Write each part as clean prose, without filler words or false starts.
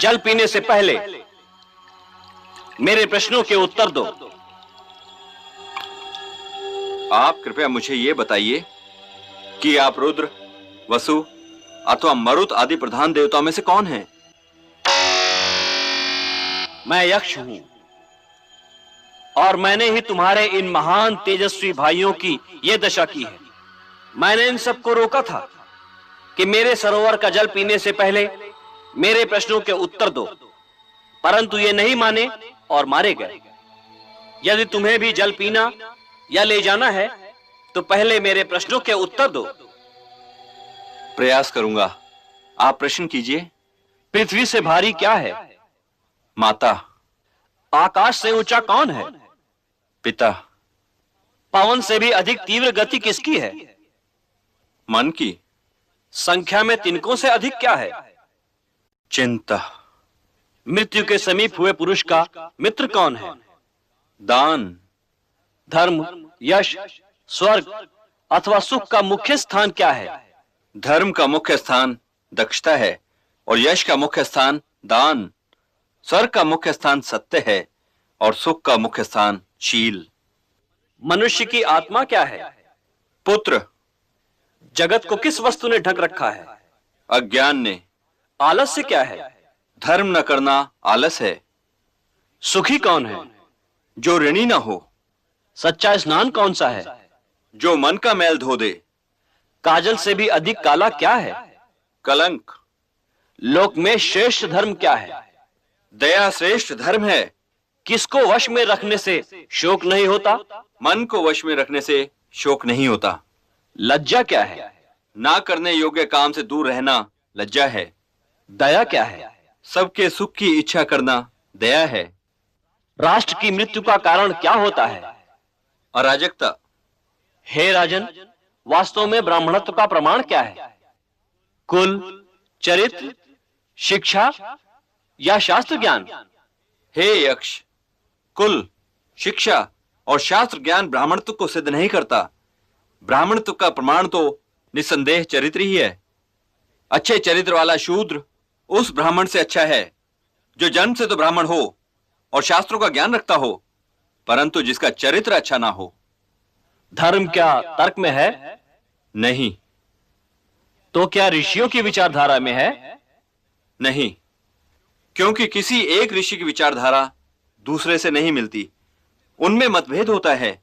जल पीने से पहले मेरे प्रश्नों के उत्तर दो। आप कृपया मुझे यह बताइए कि आप रुद्र, वसु अथवा मरुत आदि प्रधान देवताओं में से कौन हैं? मैं यक्ष हूं और मैंने ही तुम्हारे इन महान तेजस्वी भाइयों की यह दशा की है। मैंने इन सबको रोका था कि मेरे सरोवर का जल पीने से पहले मेरे प्रश्नों के उत्तर दो, परंतु ये नहीं माने और मारे गए। यदि तुम्हें भी जल पीना या ले जाना है तो पहले मेरे प्रश्नों के उत्तर दो। प्रयास करूंगा, आप प्रश्न कीजिए। पृथ्वी से भारी क्या है? माता। आकाश से ऊंचा कौन है? पिता। पवन से भी अधिक तीव्र गति किसकी है? मन की। संख्या में तिनकों से अधिक क्या है? चिंता। मृत्यु के समीप हुए पुरुष का मित्र कौन है? दान। धर्म, यश, स्वर्ग अथवा सुख का मुख्य स्थान क्या है? धर्म का मुख्य स्थान दक्षता है और यश का मुख्य स्थान दान। स्वर्ग का मुख्य स्थान सत्य है और सुख का मुख्य स्थान शील। मनुष्य की आत्मा क्या है? पुत्र। जगत को किस वस्तु ने ढक रखा है? अज्ञान ने। आलस्य क्या है? धर्म न करना आलस है। सुखी कौन है? जो ऋणी न हो। सच्चा स्नान कौन सा है? जो मन का मैल धो दे। काजल से भी अधिक काला क्या है? कलंक। लोक में श्रेष्ठ धर्म क्या है? दया श्रेष्ठ धर्म है। किसको वश में रखने से शोक नहीं होता? मन को वश में रखने से शोक नहीं होता। लज्जा क्या है? ना करने योग्य काम से दूर रहना लज्जा है। दया क्या है? सबके सुख की इच्छा करना दया है। राष्ट्र की मृत्यु का कारण क्या होता है? अराजकता। हे राजन, वास्तव में ब्राह्मणत्व का प्रमाण क्या है? कुल, चरित्र, शिक्षा या शास्त्र ज्ञान? हे यक्ष, कुल, शिक्षा और शास्त्र ज्ञान ब्राह्मणत्व को सिद्ध नहीं करता। ब्राह्मणत्व का प्रमाण तो निसंदेह चरित्र ही है। अच्छे चरित्र वाला शूद्र उस ब्राह्मण से अच्छा है जो जन्म से तो ब्राह्मण हो और शास्त्रों का ज्ञान रखता हो, परंतु जिसका चरित्र अच्छा ना हो। धर्म क्या तर्क में है? नहीं। तो क्या ऋषियों की विचारधारा में है? नहीं, क्योंकि किसी एक ऋषि की विचारधारा दूसरे से नहीं मिलती, उनमें मतभेद होता है।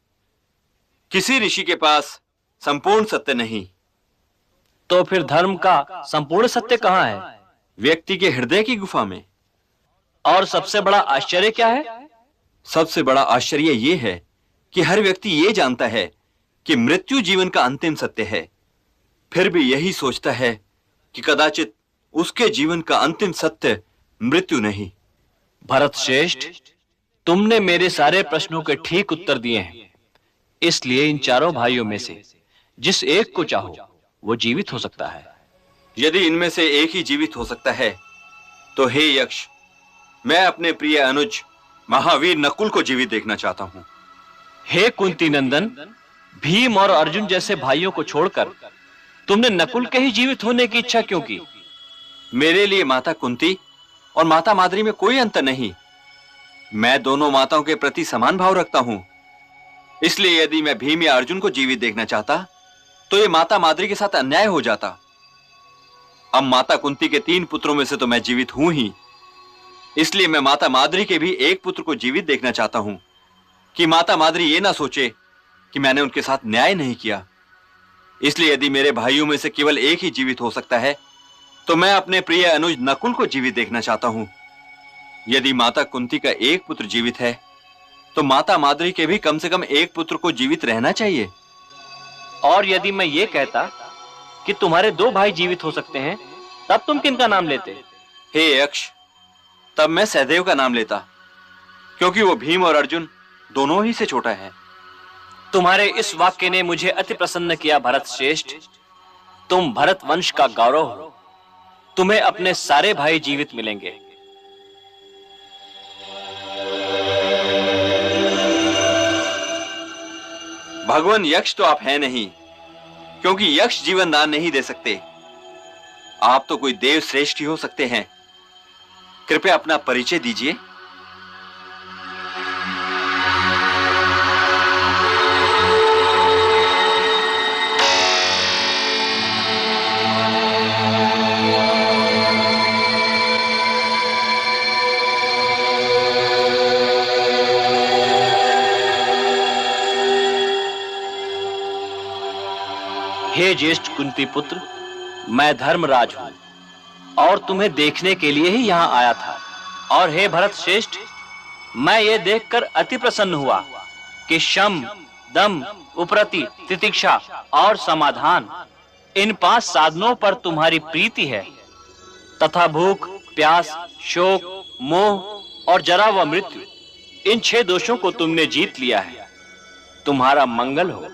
किसी ऋषि के पास संपूर्ण सत्य नहीं। तो फिर धर्म का संपूर्ण सत्य कहां है? व्यक्ति के हृदय की गुफा में। और सबसे बड़ा आश्चर्य क्या है? सबसे बड़ा आश्चर्य यह है कि हर व्यक्ति यह जानता है कि मृत्यु जीवन का अंतिम सत्य है, फिर भी यही सोचता है कि कदाचित उसके जीवन का अंतिम सत्य मृत्यु नहीं। भरत श्रेष्ठ, तुमने मेरे सारे प्रश्नों के ठीक उत्तर दिए हैं, इसलिए इन चारों भाइयों में से जिस एक को चाहो वो जीवित हो सकता है। यदि इनमें से एक ही जीवित हो सकता है तो हे यक्ष, मैं अपने प्रिय अनुज महावीर नकुल को जीवित देखना चाहता हूं। हे कुंती नंदन, भीम और अर्जुन जैसे भाइयों को छोड़कर तुमने नकुल के ही जीवित होने की इच्छा क्यों की? मेरे लिए माता कुंती और माता माद्री में कोई अंतर नहीं। मैं दोनों माताओं के प्रति समान भाव रखता हूं। इसलिए यदि मैं भीम या अर्जुन को जीवित देखना चाहता तो यह माता माद्री के साथ अन्याय हो जाता। अब माता कुंती के 3 पुत्रों में से तो मैं जीवित हूं ही, इसलिए मैं माता माद्री के भी एक पुत्र को जीवित देखना चाहता हूं कि माता माद्री ये ना सोचे कि मैंने उनके साथ न्याय नहीं किया। इसलिए यदि मेरे भाइयों में से केवल एक ही जीवित हो सकता है तो मैं अपने प्रिय अनुज नकुल को जीवित देखना चाहता हूं। यदि माता कुंती का एक पुत्र जीवित है तो माता माद्री के भी कम से कम एक पुत्र को जीवित रहना चाहिए। और यदि मैं ये कहता कि तुम्हारे 2 भाई जीवित हो सकते हैं, तब तुम किनका नाम लेते? हे यक्ष, तब मैं सहदेव का नाम लेता, क्योंकि वो भीम और अर्जुन दोनों ही से छोटा है। तुम्हारे इस वाक्य ने मुझे अति प्रसन्न किया भरत श्रेष्ठ। तुम भरत वंश का गौरव हो। तुम्हें अपने सारे भाई जीवित मिलेंगे। भगवान यक्ष तो आप हैं नहीं, क्योंकि यक्ष जीवन दान नहीं दे सकते। आप तो कोई देव श्रेष्ठ ही हो सकते हैं। कृपया अपना परिचय दीजिए। हे ज्येष्ठ कुंती पुत्र, मैं धर्मराज हूं और तुम्हें देखने के लिए ही यहां आया था। और हे भरत श्रेष्ठ, मैं ये देखकर अति प्रसन्न हुआ कि शम, दम, उपरति, तितिक्षा और समाधान, इन 5 साधनों पर तुम्हारी प्रीति है तथा भूख, प्यास, शोक, मोह और जरा व मृत्यु, इन 6 दोषों को तुमने जीत लिया है। तुम्हारा मंगल हो।